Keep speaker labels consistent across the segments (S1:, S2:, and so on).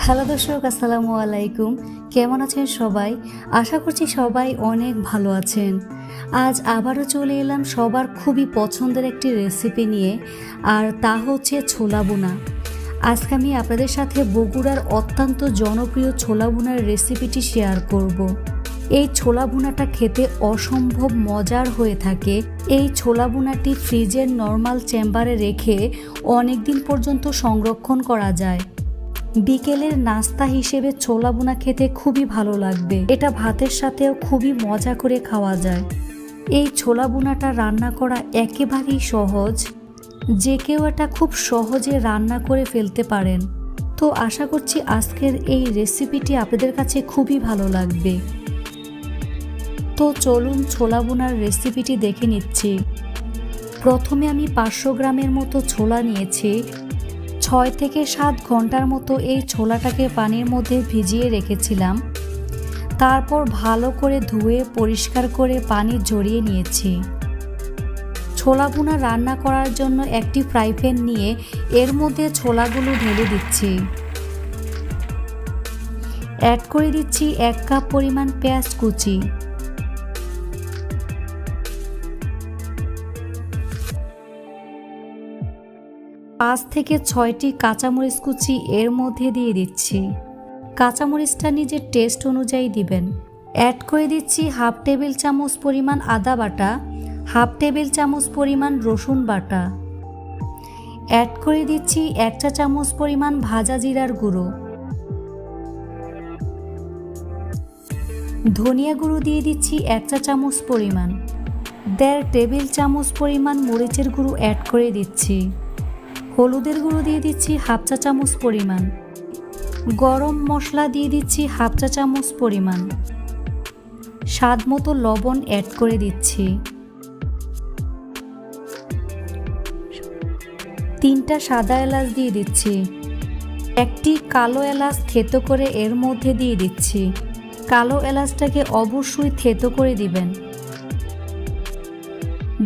S1: Hello দর্শক, আসসালামু আলাইকুম। কেমন আছেন সবাই? আশা করছি সবাই অনেক ভালো আছেন। আজ আবারও চলে এলাম সবার খুবই পছন্দের একটি রেসিপি নিয়ে, আর তা হচ্ছে ছোলা ভুনা। আজকে আমি আপনাদের সাথে বগুড়ার অত্যন্ত জনপ্রিয় ছোলা ভুনার রেসিপিটি শেয়ার করব। এই ছোলা ভুনাটা খেতে অসম্ভব মজার হয়ে থাকে। এই ছোলা ভুনাটি ফ্রিজের নর্মাল চেম্বারে রেখে অনেক দিন পর্যন্ত সংরক্ষণ করা যায়। বিকেলের নাস্তা হিসেবে ছোলা ভুনা খেতে খুবই ভালো লাগবে। এটা ভাতের সাথেও খুবই মজা করে খাওয়া যায়। এই ছোলা ভুনাটা রান্না করা একেবারেই সহজ, যে কেউ এটা খুব সহজে রান্না করে ফেলতে পারেন। তো আশা করছি আজকের এই রেসিপিটি আপনাদের কাছে খুবই ভালো লাগবে। তো চলুন ছোলা ভুনার রেসিপিটি দেখে নিচ্ছি। প্রথমে আমি 500 গ্রামের মতো ছোলা নিয়েছি। 6 থেকে 7 ঘন্টার মতো এই ছোলাটাকে পানির মধ্যে ভিজিয়ে রেখেছিলাম। তারপর ভালো করে ধুয়ে পরিষ্কার করে পানি ঝরিয়ে নিয়েছি। ছোলা ভুনা রান্না করার জন্য একটি ফ্রাই প্যান নিয়ে এর মধ্যে ছোলাগুলো ঢেলে দিচ্ছি। অ্যাড করে দিচ্ছি 1 কাপ পরিমাণ পেঁয়াজ কুচি, পাঁচ থেকে 6টি কাঁচামরিচ কুচি এর মধ্যে দিয়ে দিচ্ছি। কাঁচামরিচটা নিজের টেস্ট অনুযায়ী দিবেন। অ্যাড করে দিচ্ছি 1/2 টেবিল চামচ পরিমাণ আদা বাটা, 1/2 টেবিল চামচ পরিমাণ রসুন বাটা। অ্যাড করে দিচ্ছি 1 চা চামচ পরিমাণ ভাজা জিরার গুঁড়ো। ধনিয়া গুঁড়ো দিয়ে দিচ্ছি 1 চা চামচ পরিমাণ। 1.5 টেবিল চামচ পরিমাণ মরিচের গুঁড়ো অ্যাড করে দিচ্ছি। হলুদের গুঁড়ো দিয়ে দিচ্ছি 1/2 চা চামচ পরিমাণ। গরম মশলা দিয়ে দিচ্ছি 1/2 চা চামচ পরিমাণ। স্বাদ মতো লবণ অ্যাড করে দিচ্ছি। 3টা সাদা এলাচ দিয়ে দিচ্ছি। একটি কালো এলাচ থেতো করে এর মধ্যে দিয়ে দিচ্ছি। কালো এলাচটাকে অবশ্যই থেতো করে দিবেন।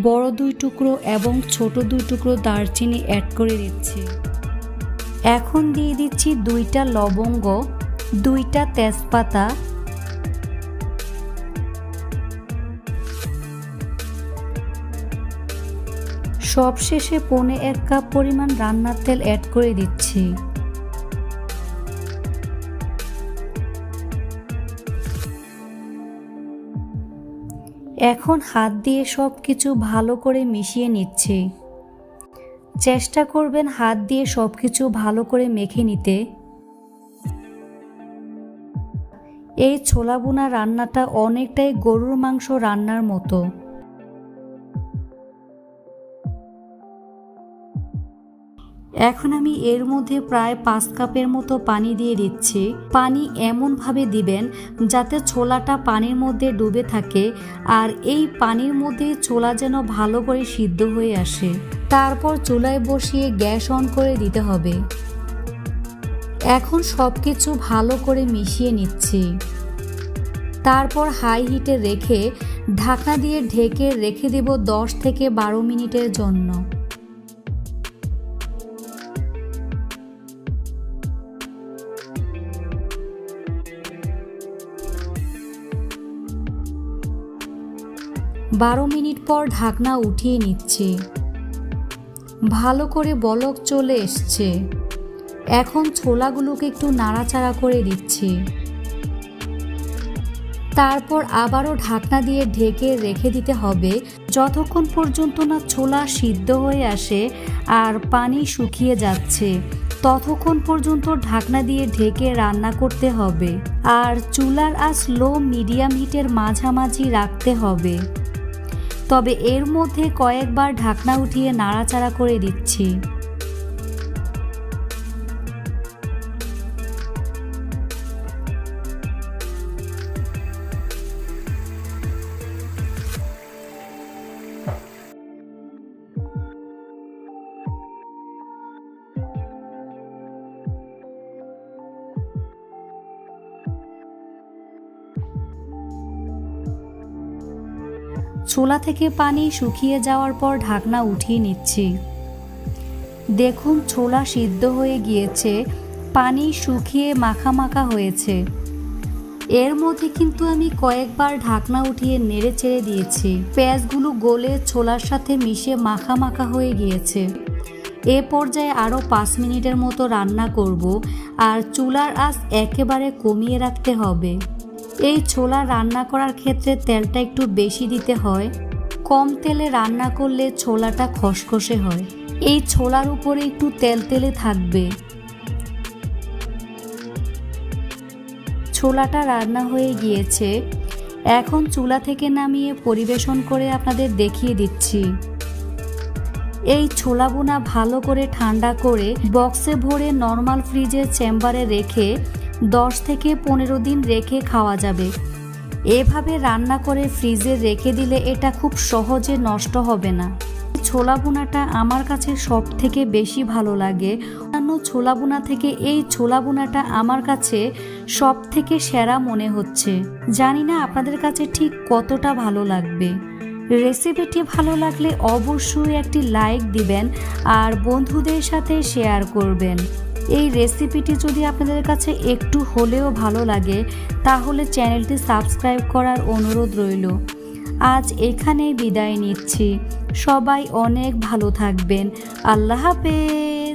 S1: বড় 2 টুকরো এবং ছোট 2 টুকরো দারচিনি অ্যাড করে দিচ্ছি। এখন দিয়ে দিচ্ছি 2টা লবঙ্গ, 2টা তেজপাতা, সবশেষে 1.25 কাপ পরিমাণ রান্নার তেল অ্যাড করে দিচ্ছি। এখন হাত দিয়ে সব কিছু ভালো করে মিশিয়ে নিচ্ছি। চেষ্টা করবেন হাত দিয়ে সব কিছু ভালো করে মেখে নিতে। এই ছোলা ভুনা রান্নাটা অনেকটাই গরুর মাংস রান্নার মতো। এখন আমি এর মধ্যে প্রায় 5 কাপের মতো পানি দিয়ে দিচ্ছি। পানি এমনভাবে দিবেন যাতে ছোলাটা পানির মধ্যে ডুবে থাকে, আর এই পানির মধ্যে ছোলা যেন ভালো করে সিদ্ধ হয়ে আসে। তারপর চুলায় বসিয়ে গ্যাস অন করে দিতে হবে। এখন সব কিছু ভালো করে মিশিয়ে নিচ্ছি। তারপর হাই হিটে রেখে ঢাকনা দিয়ে ঢেকে রেখে দেব 10 থেকে 12 মিনিটের জন্য। বারো মিনিট পর ঢাকনা উঠিয়ে নিচ্ছি। ভালো করে বলক চলে এসছে। এখন ছোলাগুলোকে একটু নাড়াচাড়া করে দিচ্ছি। তারপর আবারও ঢাকনা দিয়ে ঢেকে রেখে দিতে হবে যতক্ষণ পর্যন্ত না ছোলা সিদ্ধ হয়ে আসে আর পানি শুকিয়ে যাচ্ছে, ততক্ষণ পর্যন্ত ঢাকনা দিয়ে ঢেকে রান্না করতে হবে। আর চুলার আঁচ লো মিডিয়াম হিটের মাঝামাঝি রাখতে হবে। তবে এর মধ্যে কয়েকবার ঢাকনা উঠিয়ে নাড়াচাড়া করে দিচ্ছি। ছোলা থেকে পানি শুকিয়ে যাওয়ার পর ঢাকনা উঠিয়ে নিচ্ছি। দেখুন ছোলা সিদ্ধ হয়ে গিয়েছে, পানি শুকিয়ে মাখা মাখা হয়েছে। এর মধ্যে কিন্তু আমি কয়েকবার ঢাকনা উঠিয়ে নেড়ে চেড়ে দিয়েছি। পেঁয়াজগুলো গলে ছোলার সাথে মিশে মাখা মাখা হয়ে গিয়েছে। এ পর্যায়ে আরও 5 মিনিটের মতো রান্না করব, আর চুলার আঁচ একেবারে কমিয়ে রাখতে হবে। এই ছোলা রান্না করার ক্ষেত্রে তেলটা একটু বেশি দিতে হয়। কম তেলে রান্না করলে ছোলাটা খসখসে হয়। এই ছোলার উপরে একটু তেল তেলে থাকবে। ছোলাটা রান্না হয়ে গিয়েছে। এখন চুলা থেকে নামিয়ে পরিবেশন করে আপনাদের দেখিয়ে দিচ্ছি। এই ছোলা ভুনা ভালো করে ঠান্ডা করে বক্সে ভরে নর্মাল ফ্রিজের চেম্বারে রেখে 10 থেকে 15 দিন রেখে খাওয়া যাবে। এভাবে রান্না করে ফ্রিজে রেখে দিলে এটা খুব সহজে নষ্ট হবে না। ছোলা ভুনাটা আমার কাছে সব থেকে বেশি ভালো লাগে। অন্যান্য ছোলা ভুনা থেকে এই ছোলা ভুনাটা আমার কাছে সব থেকে সেরা মনে হচ্ছে। জানি না আপনাদের কাছে ঠিক কতটা ভালো লাগবে। রেসিপিটি ভালো লাগলে অবশ্যই একটি লাইক দিবেন আর বন্ধুদের সাথে শেয়ার করবেন। এই রেসিপিটি যদি আপনাদের কাছে একটু হলেও ভালো লাগে তাহলে চ্যানেলটি সাবস্ক্রাইব করার অনুরোধ রইল। আজ এখানেই বিদায় নিচ্ছি। সবাই অনেক ভালো থাকবেন। আল্লাহ হাফেজ।